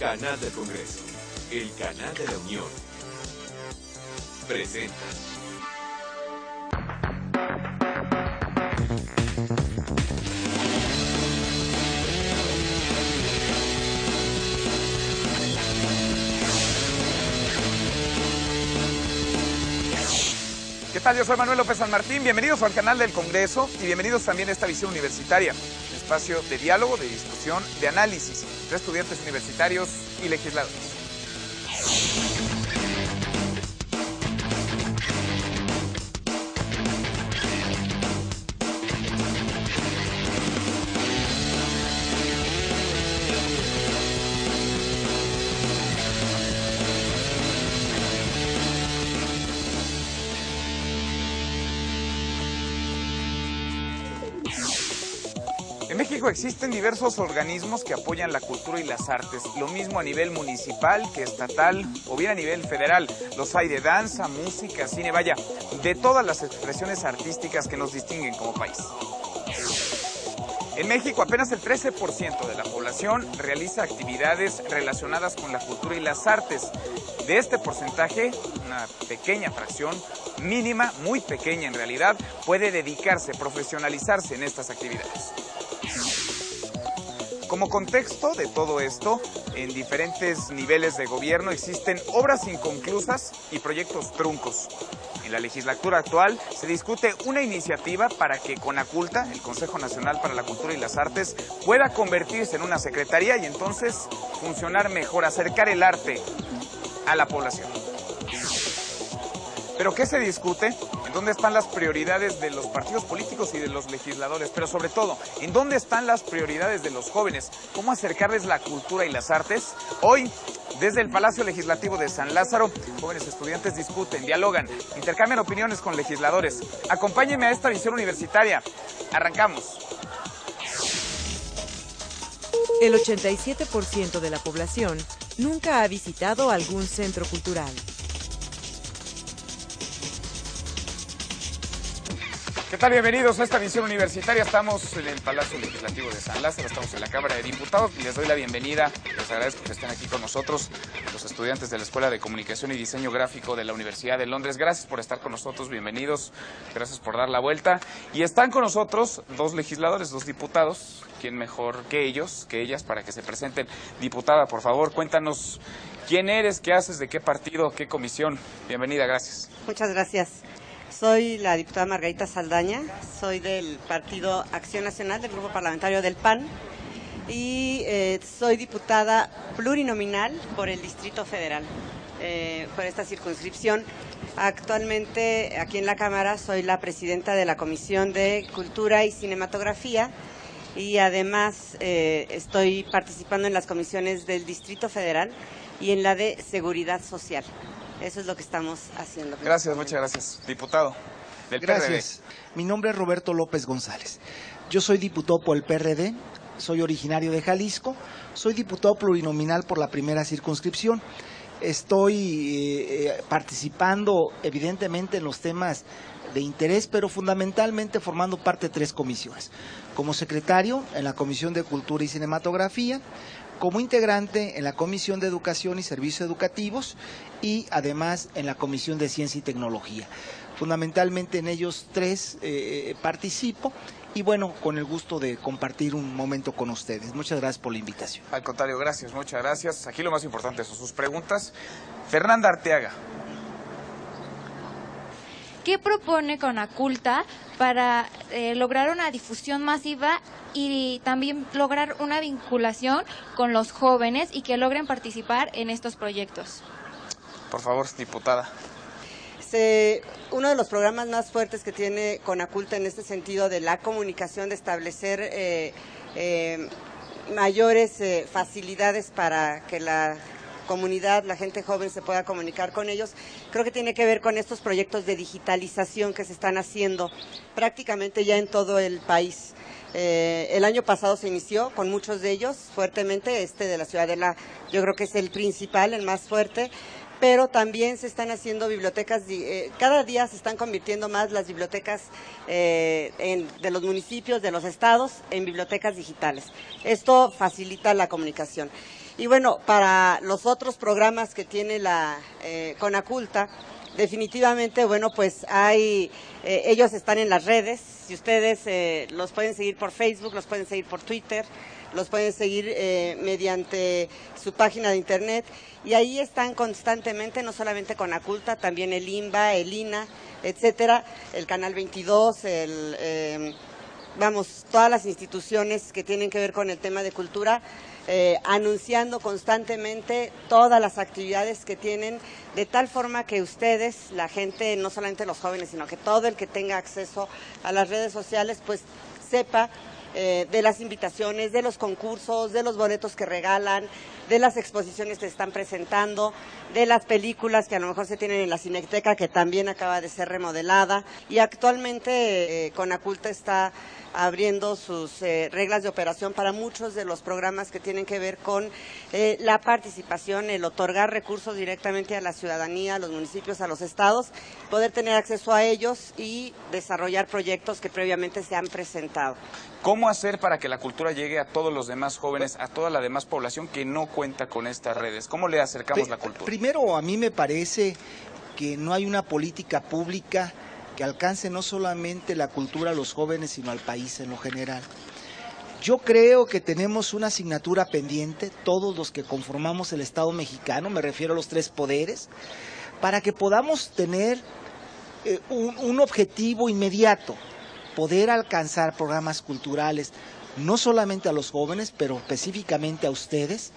Canal del Congreso, el canal de la Unión, presenta. ¿Qué tal? Yo soy Manuel López San Martín, bienvenidos al canal del Congreso y bienvenidos también a esta visión universitaria, un espacio de diálogo, de discusión, de análisis entre estudiantes universitarios y legisladores. En México existen diversos organismos que apoyan la cultura y las artes, lo mismo a nivel municipal que estatal o bien a nivel federal. Los hay de danza, música, cine, vaya, de todas las expresiones artísticas que nos distinguen como país. En México apenas el 13% de la población realiza actividades relacionadas con la cultura y las artes. De este porcentaje, una pequeña fracción, mínima, muy pequeña en realidad, puede dedicarse, profesionalizarse en estas actividades. Como contexto de todo esto, en diferentes niveles de gobierno existen obras inconclusas y proyectos truncos. En la legislatura actual se discute una iniciativa para que CONACULTA, el Consejo Nacional para la Cultura y las Artes, pueda convertirse en una secretaría y entonces funcionar mejor, acercar el arte a la población. ¿Pero qué se discute? ¿En dónde están las prioridades de los partidos políticos y de los legisladores? Pero sobre todo, ¿en dónde están las prioridades de los jóvenes? ¿Cómo acercarles la cultura y las artes? Hoy, desde el Palacio Legislativo de San Lázaro, jóvenes estudiantes discuten, dialogan, intercambian opiniones con legisladores. Acompáñenme a esta visión universitaria. Arrancamos. El 87% de la población nunca ha visitado algún centro cultural. ¿Qué tal? Bienvenidos a esta visión universitaria. Estamos en el Palacio Legislativo de San Lázaro, estamos en la Cámara de Diputados y les doy la bienvenida. Les agradezco que estén aquí con nosotros, los estudiantes de la Escuela de Comunicación y Diseño Gráfico de la Universidad de Londres. Gracias por estar con nosotros, bienvenidos, gracias por dar la vuelta. Y están con nosotros dos legisladores, dos diputados. ¿Quién mejor que ellos, que ellas, para que se presenten? Diputada, por favor, cuéntanos quién eres, qué haces, de qué partido, qué comisión. Bienvenida, gracias. Muchas gracias. Soy la diputada Margarita Saldaña, soy del Partido Acción Nacional, del Grupo Parlamentario del PAN, y soy diputada plurinominal por el Distrito Federal, por esta circunscripción. Actualmente, aquí en la Cámara, soy la presidenta de la Comisión de Cultura y Cinematografía, y además estoy participando en las comisiones del Distrito Federal y en la de Seguridad Social. Eso es lo que estamos haciendo. Gracias, muchas gracias. Diputado del Gracias. PRD. Mi nombre es Roberto López González. Yo soy diputado por el PRD, soy originario de Jalisco, soy diputado plurinominal por la primera circunscripción. Estoy participando evidentemente en los temas de interés, pero fundamentalmente formando parte de tres comisiones. Como secretario en la Comisión de Cultura y Cinematografía, como integrante en la Comisión de Educación y Servicios Educativos y además en la Comisión de Ciencia y Tecnología. Fundamentalmente en ellos tres participo y bueno, con el gusto de compartir un momento con ustedes. Muchas gracias por la invitación. Al contrario, gracias, muchas gracias. Aquí lo más importante son sus preguntas. Fernanda Arteaga. ¿Qué propone CONACULTA para lograr una difusión masiva y también lograr una vinculación con los jóvenes y que logren participar en estos proyectos? Por favor, diputada. Uno de los programas más fuertes que tiene CONACULTA en este sentido de la comunicación, de establecer mayores facilidades para que la comunidad, la gente joven se pueda comunicar con ellos, creo que tiene que ver con estos proyectos de digitalización que se están haciendo prácticamente ya en todo el país. El año pasado se inició con muchos de ellos fuertemente, de la Ciudadela yo creo que es el principal, el más fuerte, pero también se están haciendo bibliotecas, cada día se están convirtiendo más las bibliotecas de los municipios, de los estados, en bibliotecas digitales. Esto facilita la comunicación. Y bueno, para los otros programas que tiene la Conaculta, definitivamente, bueno, pues ellos están en las redes. Si ustedes los pueden seguir por Facebook, los pueden seguir por Twitter, los pueden seguir mediante su página de internet, y ahí están constantemente, no solamente Conaculta, también el INBA, el INA, etcétera, el Canal 22, todas las instituciones que tienen que ver con el tema de cultura, anunciando constantemente todas las actividades que tienen, de tal forma que ustedes, la gente, no solamente los jóvenes, sino que todo el que tenga acceso a las redes sociales, pues sepa de las invitaciones, de los concursos, de los boletos que regalan, de las exposiciones que están presentando, de las películas que a lo mejor se tienen en la Cineteca, que también acaba de ser remodelada, y actualmente Conaculta está abriendo sus reglas de operación para muchos de los programas que tienen que ver con la participación, el otorgar recursos directamente a la ciudadanía, a los municipios, a los estados, poder tener acceso a ellos y desarrollar proyectos que previamente se han presentado. ¿Cómo hacer para que la cultura llegue a todos los demás jóvenes, a toda la demás población que no cuenta con estas redes? ¿Cómo le acercamos la cultura? Primero, a mí me parece que no hay una política pública que alcance no solamente la cultura a los jóvenes, sino al país en lo general. Yo creo que tenemos una asignatura pendiente, todos los que conformamos el Estado mexicano, me refiero a los tres poderes, para que podamos tener un objetivo inmediato, poder alcanzar programas culturales, no solamente a los jóvenes, pero específicamente a ustedes,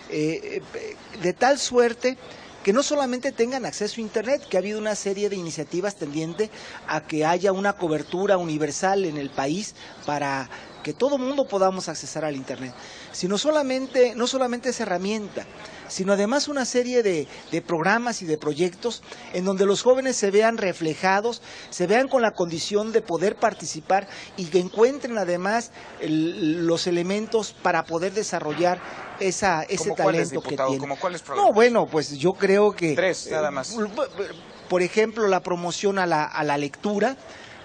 de tal suerte que no solamente tengan acceso a Internet, que ha habido una serie de iniciativas tendiente a que haya una cobertura universal en el país para que todo el mundo podamos accesar al Internet, sino no solamente esa herramienta, sino además una serie de programas y de proyectos en donde los jóvenes se vean reflejados, se vean con la condición de poder participar y que encuentren además los elementos para poder desarrollar ese talento que tienen. ¿Cómo cuáles programas? No, bueno, pues yo creo que... Tres, nada más. Por ejemplo, la promoción a la lectura,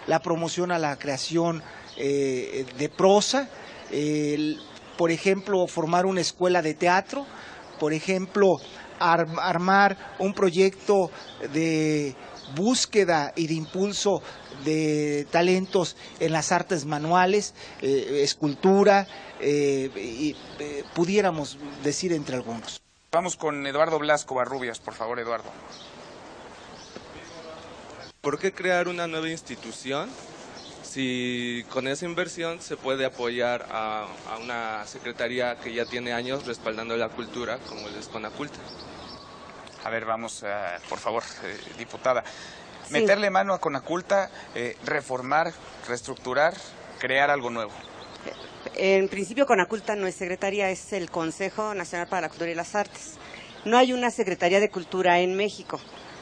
la promoción a la creación de prosa, por ejemplo, formar una escuela de teatro, por ejemplo, armar un proyecto de búsqueda y de impulso de talentos en las artes manuales, escultura, pudiéramos decir entre algunos. Vamos con Eduardo Blasco Barrubias, por favor, Eduardo. ¿Por qué crear una nueva institución si con esa inversión se puede apoyar a una secretaría que ya tiene años respaldando la cultura, como es Conaculta? A ver, vamos, por favor, diputada. Sí. Meterle mano a Conaculta, reformar, reestructurar, crear algo nuevo. En principio, Conaculta no es secretaría, es el Consejo Nacional para la Cultura y las Artes. No hay una Secretaría de Cultura en México.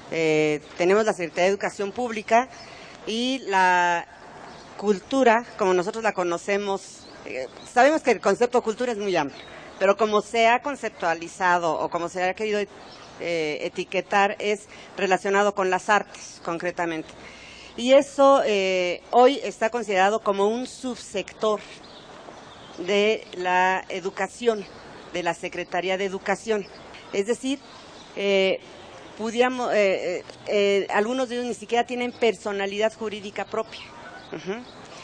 Tenemos la Secretaría de Educación Pública y la cultura, como nosotros la conocemos, sabemos que el concepto de cultura es muy amplio, pero como se ha conceptualizado o como se ha querido etiquetar es relacionado con las artes, concretamente. Y eso hoy está considerado como un subsector de la educación, de la Secretaría de Educación. Es decir, algunos de ellos ni siquiera tienen personalidad jurídica propia.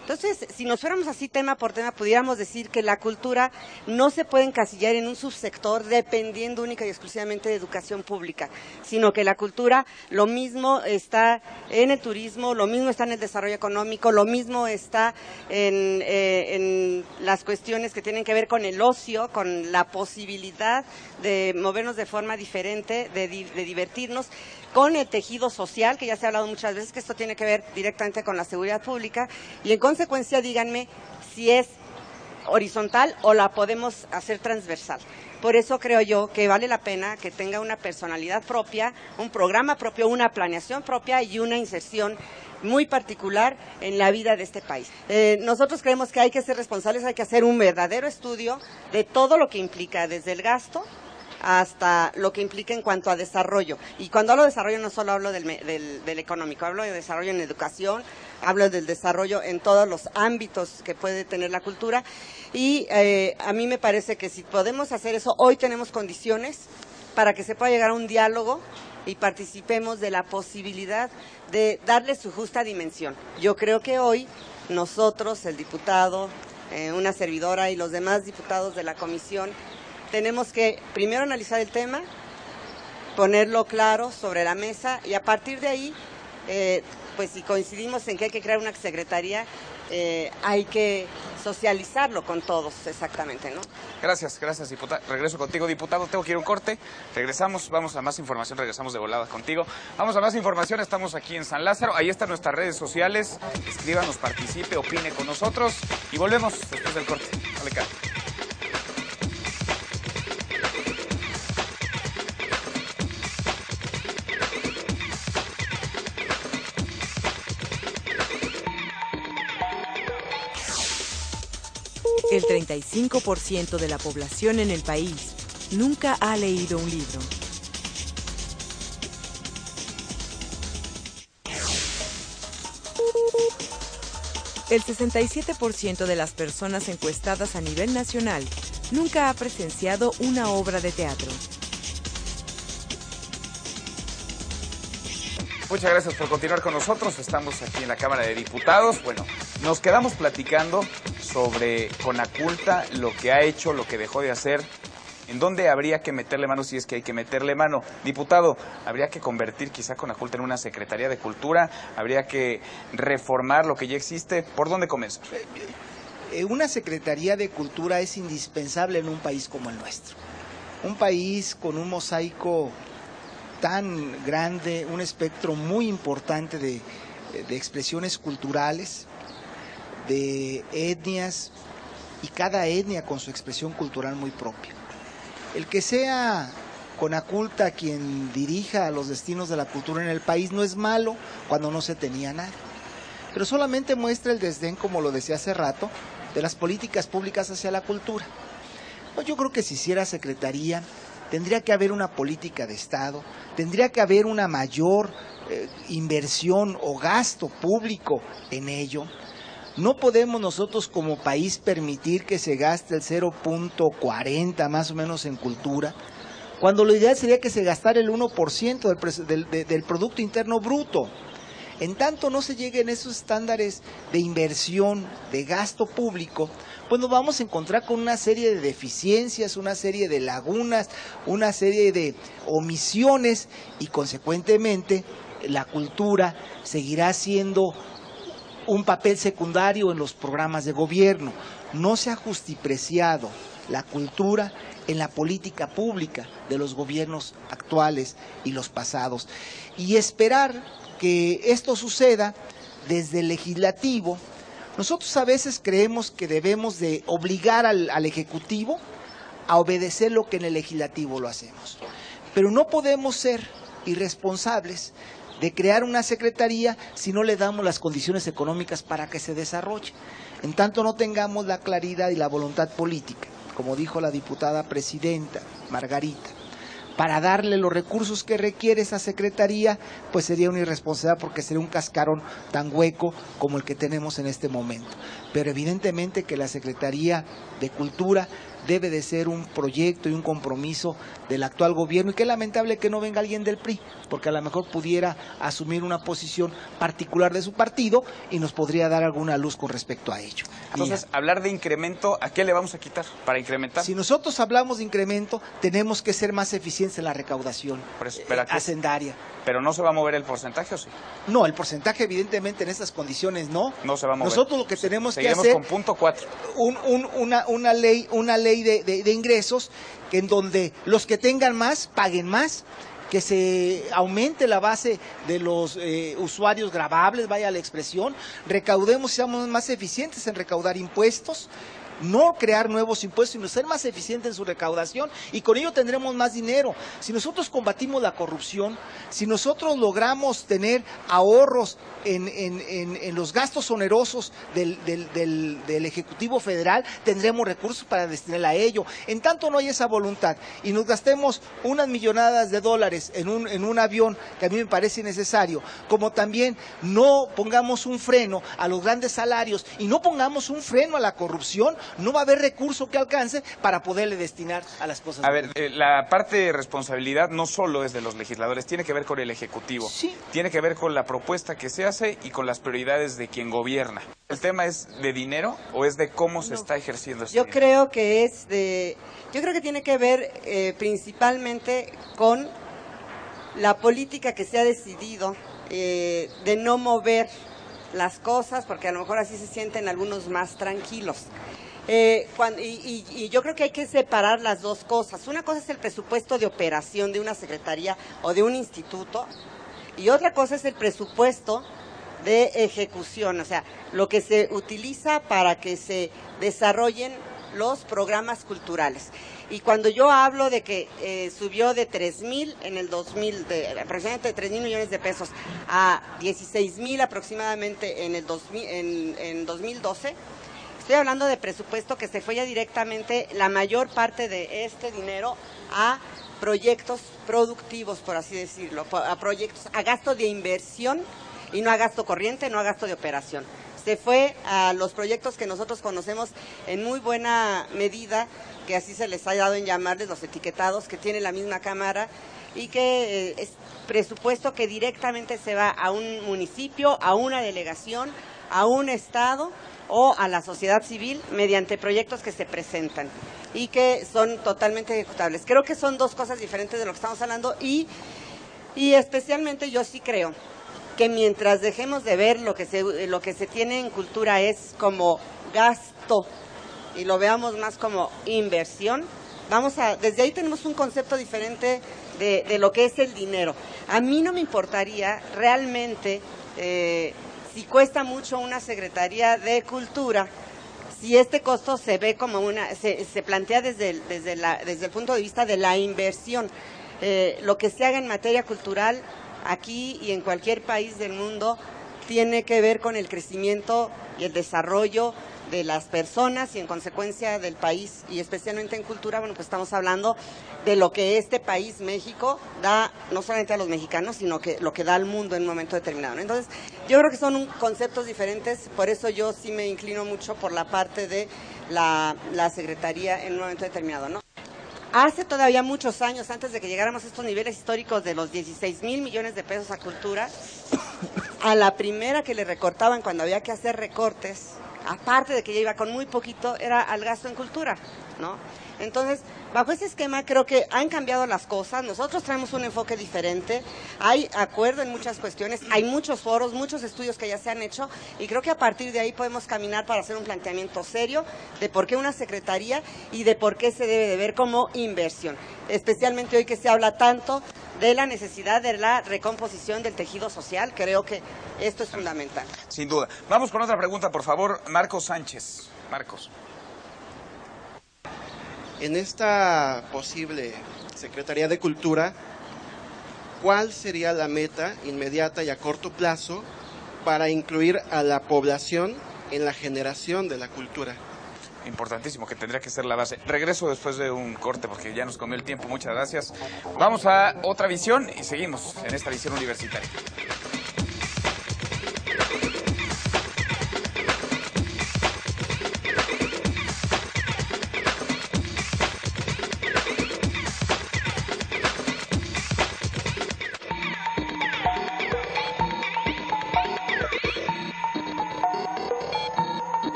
Entonces, si nos fuéramos así tema por tema, pudiéramos decir que la cultura no se puede encasillar en un subsector dependiendo única y exclusivamente de educación pública, sino que la cultura lo mismo está en el turismo, lo mismo está en el desarrollo económico, lo mismo está en las cuestiones que tienen que ver con el ocio, con la posibilidad de movernos de forma diferente, de divertirnos, con el tejido social, que ya se ha hablado muchas veces, que esto tiene que ver directamente con la seguridad pública, y en consecuencia díganme si es horizontal o la podemos hacer transversal. Por eso creo yo que vale la pena que tenga una personalidad propia, un programa propio, una planeación propia y una inserción muy particular en la vida de este país. Nosotros creemos que hay que ser responsables, hay que hacer un verdadero estudio de todo lo que implica, desde el gasto hasta lo que implica en cuanto a desarrollo. Y cuando hablo de desarrollo no solo hablo del económico, hablo de desarrollo en educación, hablo del desarrollo en todos los ámbitos que puede tener la cultura. Y a mí me parece que si podemos hacer eso, hoy tenemos condiciones para que se pueda llegar a un diálogo y participemos de la posibilidad de darle su justa dimensión. Yo creo que hoy nosotros, el diputado, una servidora y los demás diputados de la comisión, tenemos que primero analizar el tema, ponerlo claro sobre la mesa y a partir de ahí, pues si coincidimos en que hay que crear una secretaría, hay que socializarlo con todos exactamente, ¿no? Gracias, diputada. Regreso contigo, diputado. Tengo que ir a un corte. Regresamos, vamos a más información, regresamos de volada contigo. Vamos a más información, estamos aquí en San Lázaro. Ahí están nuestras redes sociales. Escríbanos, participe, opine con nosotros. Y volvemos después del corte. Dale, cara. El 35% de la población en el país nunca ha leído un libro. El 67% de las personas encuestadas a nivel nacional nunca ha presenciado una obra de teatro. Muchas gracias por continuar con nosotros. Estamos aquí en la Cámara de Diputados. Bueno, nos quedamos platicando sobre Conaculta, lo que ha hecho, lo que dejó de hacer, en dónde habría que meterle mano si es que hay que meterle mano. Diputado, ¿habría que convertir quizá Conaculta en una Secretaría de Cultura? ¿Habría que reformar lo que ya existe? ¿Por dónde comenzar? Una Secretaría de Cultura es indispensable en un país como el nuestro. Un país con un mosaico tan grande, un espectro muy importante de expresiones culturales, de etnias, y cada etnia con su expresión cultural muy propia. El que sea Conaculta quien dirija los destinos de la cultura en el país no es malo cuando no se tenía nada, pero solamente muestra el desdén, como lo decía hace rato, de las políticas públicas hacia la cultura. Pues yo creo que si hiciera secretaría, tendría que haber una política de Estado, tendría que haber una mayor inversión o gasto público en ello. No podemos nosotros como país permitir que se gaste el 0.40 más o menos en cultura, cuando lo ideal sería que se gastara el 1% del Producto Interno Bruto. En tanto no se lleguen esos estándares de inversión, de gasto público, pues nos vamos a encontrar con una serie de deficiencias, una serie de lagunas, una serie de omisiones y consecuentemente la cultura seguirá siendo un papel secundario en los programas de gobierno. No se ha justipreciado la cultura en la política pública de los gobiernos actuales y los pasados. Y esperar que esto suceda desde el legislativo, nosotros a veces creemos que debemos de obligar al Ejecutivo a obedecer lo que en el legislativo lo hacemos. Pero no podemos ser irresponsables de crear una secretaría si no le damos las condiciones económicas para que se desarrolle. En tanto no tengamos la claridad y la voluntad política, como dijo la diputada presidenta Margarita, para darle los recursos que requiere esa secretaría, pues sería una irresponsabilidad porque sería un cascarón tan hueco como el que tenemos en este momento. Pero evidentemente que la Secretaría de Cultura debe de ser un proyecto y un compromiso del actual gobierno, y qué lamentable que no venga alguien del PRI, porque a lo mejor pudiera asumir una posición particular de su partido y nos podría dar alguna luz con respecto a ello. Entonces, hablar de incremento, ¿a qué le vamos a quitar para incrementar? Si nosotros hablamos de incremento, tenemos que ser más eficientes en la recaudación hacendaria. ¿Pero no se va a mover el porcentaje o sí? No, el porcentaje evidentemente en estas condiciones no. No se va a mover. Nosotros lo que tenemos que hacer... Seguiremos con punto 4. Una ley de ingresos que en donde los que tengan más paguen más, que se aumente la base de los usuarios gravables, vaya la expresión, recaudemos y seamos más eficientes en recaudar impuestos, no crear nuevos impuestos, sino ser más eficiente en su recaudación, y con ello tendremos más dinero. Si nosotros combatimos la corrupción, si nosotros logramos tener ahorros en los gastos onerosos del Ejecutivo Federal, tendremos recursos para destinar a ello. En tanto no hay esa voluntad y nos gastemos unas millonadas de dólares en un avión, que a mí me parece necesario, como también no pongamos un freno a los grandes salarios y no pongamos un freno a la corrupción, no va a haber recurso que alcance para poderle destinar a las cosas. A ver, la parte de responsabilidad no solo es de los legisladores, tiene que ver con el Ejecutivo, sí, tiene que ver con la propuesta que se hace y con las prioridades de quien gobierna. ¿El tema es de dinero o es de cómo se está ejerciendo ese Yo dinero? creo que yo creo que tiene que ver principalmente con la política que se ha decidido de no mover las cosas, porque a lo mejor así se sienten algunos más tranquilos. Y yo creo que hay que separar las dos cosas. Una cosa es el presupuesto de operación de una secretaría o de un instituto, y otra cosa es el presupuesto de ejecución, o sea, lo que se utiliza para que se desarrollen los programas culturales. Y cuando yo hablo de que subió de 3,000 en el 2000, aproximadamente 3,000 millones de pesos, a 16,000 aproximadamente en el 2012, estoy hablando de presupuesto que se fue ya directamente, la mayor parte de este dinero, a proyectos productivos, por así decirlo, a proyectos, a gasto de inversión y no a gasto corriente, no a gasto de operación. Se fue a los proyectos que nosotros conocemos en muy buena medida, que así se les ha dado en llamarles los etiquetados, que tiene la misma Cámara, y que es presupuesto que directamente se va a un municipio, a una delegación, a un estado o a la sociedad civil mediante proyectos que se presentan y que son totalmente ejecutables. Creo que son dos cosas diferentes de lo que estamos hablando y especialmente yo sí creo que mientras dejemos de ver lo que se tiene en cultura es como gasto y lo veamos más como inversión, desde ahí tenemos un concepto diferente de lo que es el dinero. A mí no me importaría realmente si cuesta mucho una Secretaría de Cultura, si este costo se ve como se plantea desde el punto de vista de la inversión. Lo que se haga en materia cultural aquí y en cualquier país del mundo tiene que ver con el crecimiento y el desarrollo de las personas y en consecuencia del país, y especialmente en cultura. Bueno, pues estamos hablando de lo que este país, México, da no solamente a los mexicanos, sino que lo que da al mundo en un momento determinado, ¿no? Entonces, yo creo que son conceptos diferentes, por eso yo sí me inclino mucho por la parte de la Secretaría en un momento determinado, ¿no? Hace todavía muchos años, antes de que llegáramos a estos niveles históricos de los 16,000 millones de pesos a cultura, a la primera que le recortaban cuando había que hacer recortes, aparte de que ya iba con muy poquito, era al gasto en cultura, ¿no? Entonces, bajo ese esquema creo que han cambiado las cosas, nosotros traemos un enfoque diferente, hay acuerdo en muchas cuestiones, hay muchos foros, muchos estudios que ya se han hecho y creo que a partir de ahí podemos caminar para hacer un planteamiento serio de por qué una secretaría y de por qué se debe de ver como inversión, especialmente hoy que se habla tanto de la necesidad de la recomposición del tejido social, creo que esto es fundamental. Sin duda. Vamos con otra pregunta, por favor, Marcos Sánchez. Marcos. En esta posible Secretaría de Cultura, ¿cuál sería la meta inmediata y a corto plazo para incluir a la población en la generación de la cultura? Importantísimo, que tendría que ser la base. Regreso después de un corte porque ya nos comió el tiempo. Muchas gracias. Vamos a otra visión y seguimos en esta visión universitaria.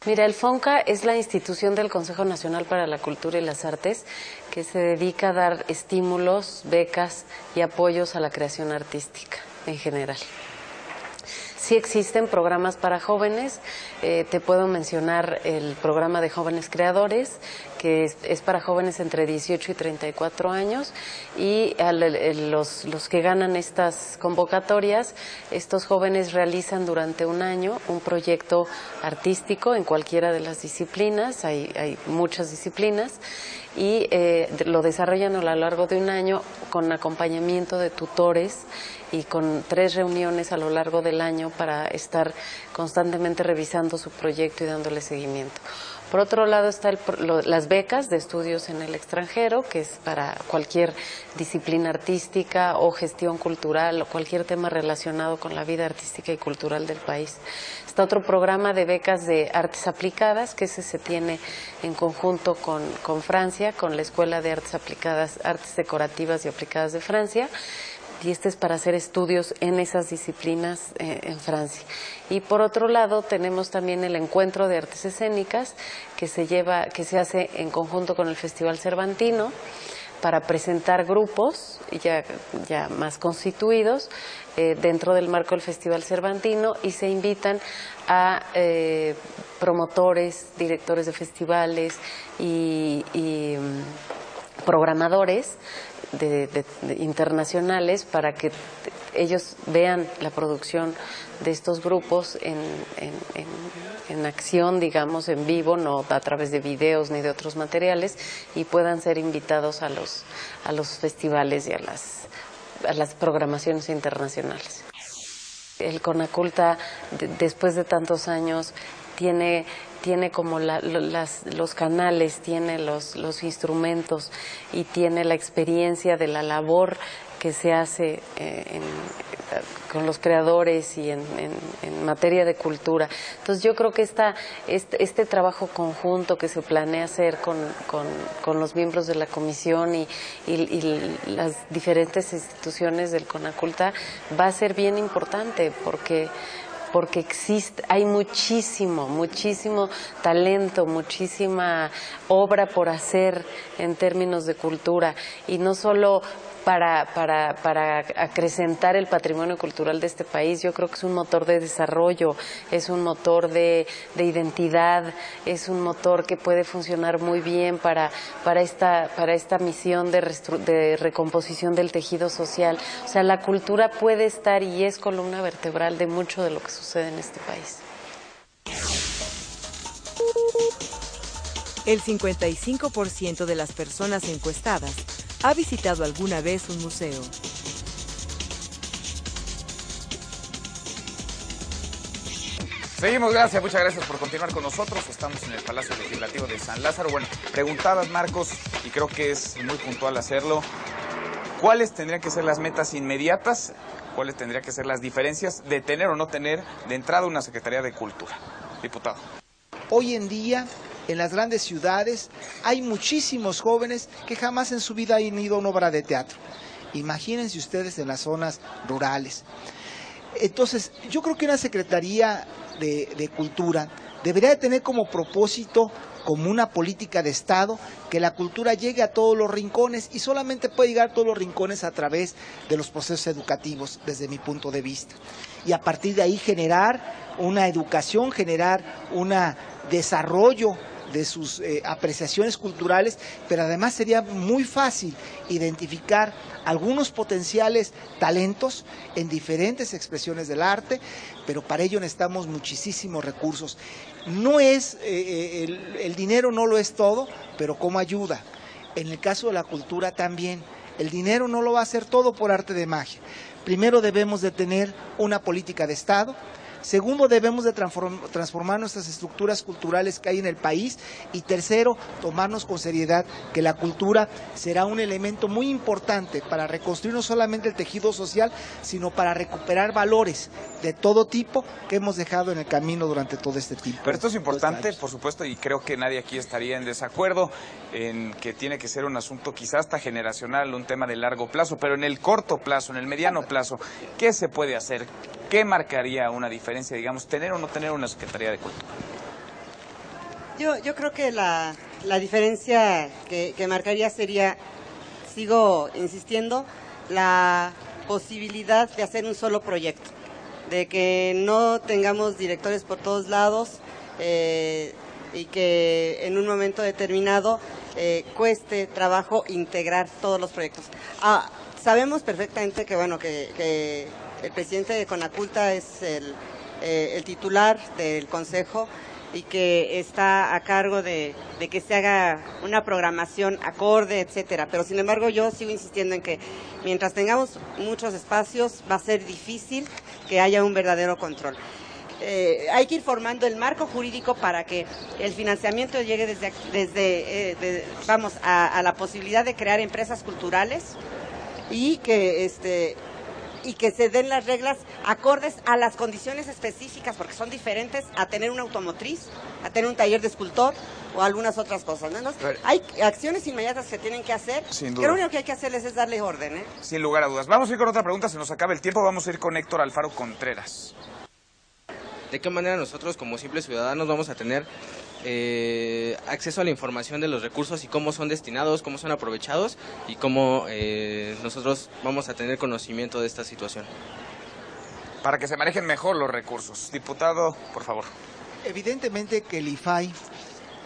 Mira, el FONCA es la institución del Consejo Nacional para la Cultura y las Artes que se dedica a dar estímulos, becas y apoyos a la creación artística en general. Sí existen programas para jóvenes, te puedo mencionar el programa de jóvenes creadores, que es para jóvenes entre 18 y 34 años, y los que ganan estas convocatorias, estos jóvenes realizan durante un año un proyecto artístico en cualquiera de las disciplinas, hay muchas disciplinas, y lo desarrollan a lo largo de un año con acompañamiento de tutores y con 3 reuniones a lo largo del año para estar constantemente revisando su proyecto y dándole seguimiento. Por otro lado está las becas de estudios en el extranjero, que es para cualquier disciplina artística o gestión cultural o cualquier tema relacionado con la vida artística y cultural del país. Está otro programa de becas de artes aplicadas, que ese se tiene en conjunto con Francia, con la Escuela de Artes Aplicadas, Artes Decorativas y Aplicadas de Francia, y este es para hacer estudios en esas disciplinas en Francia. Y por otro lado tenemos también el Encuentro de Artes Escénicas que se hace en conjunto con el Festival Cervantino para presentar grupos ya más constituidos dentro del marco del Festival Cervantino, y se invitan a promotores, directores de festivales y programadores internacionales para que ellos vean la producción de estos grupos en acción, digamos, en vivo, no a través de videos ni de otros materiales, y puedan ser invitados a los festivales y a las programaciones internacionales. El Conaculta, después de tantos años, tiene como los canales, tiene los instrumentos y tiene la experiencia de la labor que se hace con los creadores y en materia de cultura. Entonces yo creo que este trabajo conjunto que se planea hacer con los miembros de la comisión y las diferentes instituciones del Conaculta va a ser bien importante, porque hay muchísimo talento, muchísima obra por hacer en términos de cultura, y no solo para acrecentar el patrimonio cultural de este país. Yo creo que es un motor de desarrollo, es un motor de identidad, es un motor que puede funcionar muy bien para esta misión de recomposición del tejido social. O sea, la cultura puede estar y es columna vertebral de mucho de lo que sucede en este país. El 55% de las personas encuestadas ha visitado alguna vez un museo. Seguimos, muchas gracias por continuar con nosotros. Estamos en el Palacio Legislativo de San Lázaro. Bueno, preguntabas, Marcos, y creo que es muy puntual hacerlo. ¿Cuáles tendrían que ser las metas inmediatas? ¿Cuáles tendrían que ser las diferencias de tener o no tener de entrada una Secretaría de Cultura? Diputado. Hoy en día, en las grandes ciudades, hay muchísimos jóvenes que jamás en su vida han ido a una obra de teatro. Imagínense ustedes en las zonas rurales. Entonces, yo creo que una Secretaría de Cultura debería de tener como propósito, como una política de Estado, que la cultura llegue a todos los rincones, y solamente puede llegar a todos los rincones a través de los procesos educativos, desde mi punto de vista. Y a partir de ahí generar una educación, generar un desarrollo de sus apreciaciones culturales, pero además sería muy fácil identificar algunos potenciales talentos en diferentes expresiones del arte, pero para ello necesitamos muchísimos recursos. No es, el dinero no lo es todo, pero como ayuda. En el caso de la cultura también, el dinero no lo va a hacer todo por arte de magia. Primero debemos de tener una política de Estado. Segundo, debemos de transformar nuestras estructuras culturales que hay en el país. Y tercero, tomarnos con seriedad que la cultura será un elemento muy importante para reconstruir no solamente el tejido social, sino para recuperar valores de todo tipo que hemos dejado en el camino durante todo este tiempo. Pero esto es importante, por supuesto, y creo que nadie aquí estaría en desacuerdo en que tiene que ser un asunto quizás hasta generacional, un tema de largo plazo, pero en el corto plazo, en el mediano plazo, ¿qué se puede hacer? ¿Qué marcaría una diferencia, digamos, tener o no tener una Secretaría de Cultura? Yo creo que la diferencia que marcaría sería, sigo insistiendo, la posibilidad de hacer un solo proyecto, de que no tengamos directores por todos lados, y que en un momento determinado cueste trabajo integrar todos los proyectos. Sabemos perfectamente que, bueno, que el presidente de Conaculta es el titular del consejo y que está a cargo de que se haga una programación acorde, etcétera. Pero sin embargo yo sigo insistiendo en que mientras tengamos muchos espacios va a ser difícil que haya un verdadero control. Hay que ir formando el marco jurídico para que el financiamiento llegue vamos a la posibilidad de crear empresas culturales y que se den las reglas acordes a las condiciones específicas, porque son diferentes a tener una automotriz, a tener un taller de escultor o algunas otras cosas, ¿no? Entonces, hay acciones inmediatas que tienen que hacer. Sin duda. Que lo único que hay que hacerles es darle orden, Sin lugar a dudas. Vamos a ir con otra pregunta, se nos acaba el tiempo. Vamos a ir con Héctor Alfaro Contreras. ¿De qué manera nosotros como simples ciudadanos vamos a tener acceso a la información de los recursos y cómo son destinados, cómo son aprovechados y cómo nosotros vamos a tener conocimiento de esta situación? Para que se manejen mejor los recursos. Diputado, por favor. Evidentemente que el IFAI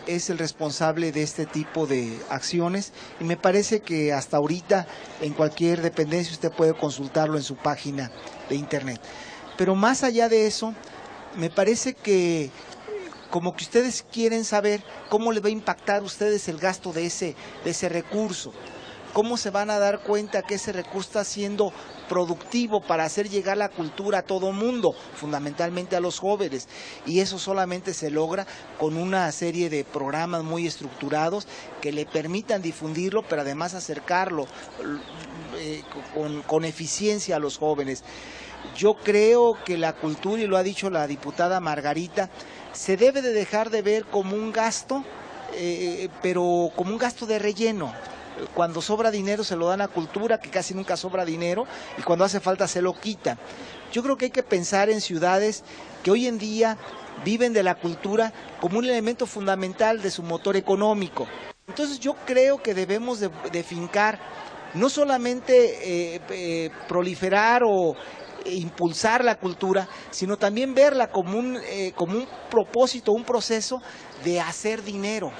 es el responsable de este tipo de acciones y me parece que hasta ahorita en cualquier dependencia usted puede consultarlo en su página de internet. Pero más allá de eso, me parece que como que ustedes quieren saber cómo le va a impactar a ustedes el gasto de ese recurso, cómo se van a dar cuenta que ese recurso está siendo productivo para hacer llegar la cultura a todo mundo, fundamentalmente a los jóvenes, y eso solamente se logra con una serie de programas muy estructurados que le permitan difundirlo, pero además acercarlo con eficiencia a los jóvenes. Yo creo que la cultura, y lo ha dicho la diputada Margarita, se debe de dejar de ver como un gasto, pero como un gasto de relleno. Cuando sobra dinero se lo dan a cultura, que casi nunca sobra dinero, y cuando hace falta se lo quitan. Yo creo que hay que pensar en ciudades que hoy en día viven de la cultura como un elemento fundamental de su motor económico. Entonces yo creo que debemos de fincar, no solamente proliferar o impulsar la cultura, sino también verla como un propósito, un proceso de hacer dinero.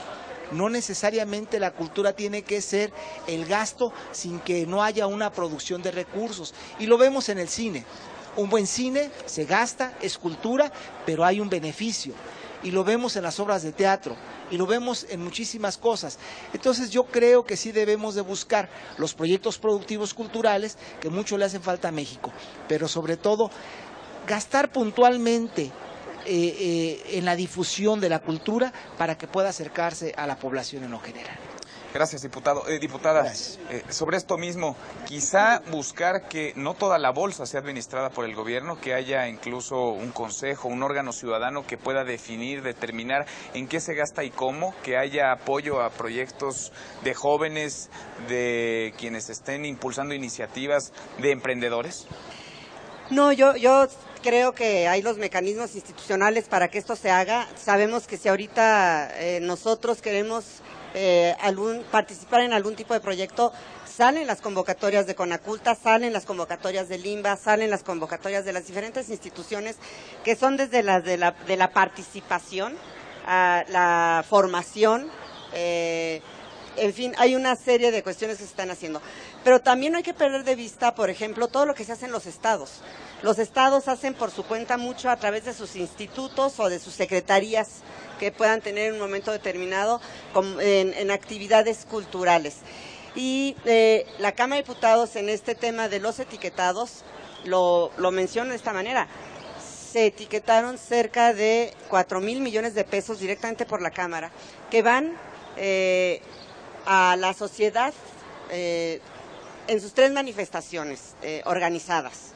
No necesariamente la cultura tiene que ser el gasto sin que no haya una producción de recursos. Y lo vemos en el cine. Un buen cine se gasta, es cultura, pero hay un beneficio. Y lo vemos en las obras de teatro, y lo vemos en muchísimas cosas. Entonces yo creo que sí debemos de buscar los proyectos productivos culturales que mucho le hacen falta a México, pero sobre todo gastar puntualmente en la difusión de la cultura para que pueda acercarse a la población en lo general. Gracias, diputado. Diputada, gracias. Sobre esto mismo, quizá buscar que no toda la bolsa sea administrada por el gobierno, que haya incluso un consejo, un órgano ciudadano que pueda definir, determinar en qué se gasta y cómo, que haya apoyo a proyectos de jóvenes, de quienes estén impulsando iniciativas de emprendedores. No, yo creo que hay los mecanismos institucionales para que esto se haga. Sabemos que si ahorita nosotros queremos participar en algún tipo de proyecto, salen las convocatorias de Conaculta, salen las convocatorias del INBA, salen las convocatorias de las diferentes instituciones que son desde las de la participación a la formación, en fin, hay una serie de cuestiones que se están haciendo. Pero también no hay que perder de vista, por ejemplo, todo lo que se hace en los estados. Los estados hacen por su cuenta mucho a través de sus institutos o de sus secretarías que puedan tener en un momento determinado en actividades culturales. Y la Cámara de Diputados en este tema de los etiquetados lo menciona de esta manera. Se etiquetaron cerca de 4,000 millones de pesos directamente por la Cámara, que van a la sociedad en sus 3 manifestaciones organizadas.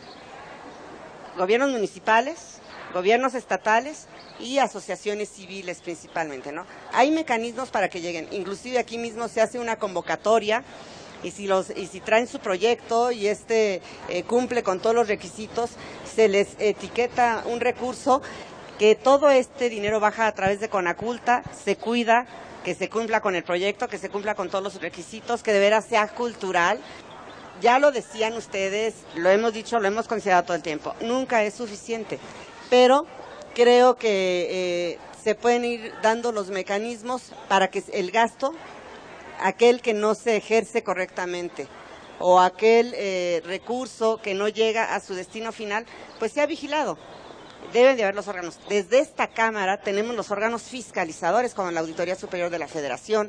Gobiernos municipales, gobiernos estatales y asociaciones civiles principalmente, ¿no? Hay mecanismos para que lleguen, inclusive aquí mismo se hace una convocatoria y si traen su proyecto y cumple con todos los requisitos, se les etiqueta un recurso que todo este dinero baja a través de Conaculta, se cuida, que se cumpla con el proyecto, que se cumpla con todos los requisitos, que de veras sea cultural. Ya lo decían ustedes, lo hemos dicho, lo hemos considerado todo el tiempo, nunca es suficiente, pero creo que se pueden ir dando los mecanismos para que el gasto, aquel que no se ejerce correctamente o aquel recurso que no llega a su destino final, pues sea vigilado. Deben de haber los órganos. Desde esta Cámara tenemos los órganos fiscalizadores, como la Auditoría Superior de la Federación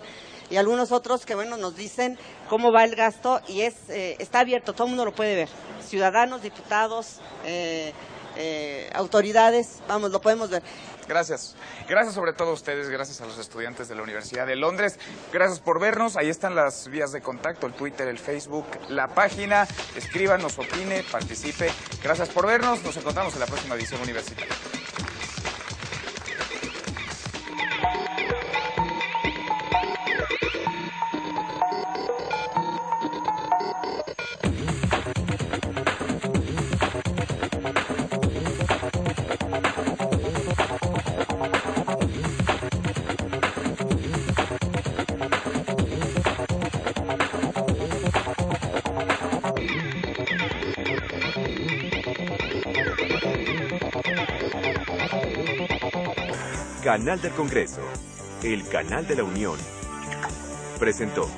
y algunos otros que, bueno, nos dicen cómo va el gasto y está abierto, todo el mundo lo puede ver. Ciudadanos, diputados, autoridades, vamos, lo podemos ver. Gracias. Gracias sobre todo a ustedes, gracias a los estudiantes de la Universidad de Londres. Gracias por vernos. Ahí están las vías de contacto, el Twitter, el Facebook, la página. Escríbanos, opine, participe. Gracias por vernos. Nos encontramos en la próxima edición universitaria. Canal del Congreso, el canal de la Unión, presentó.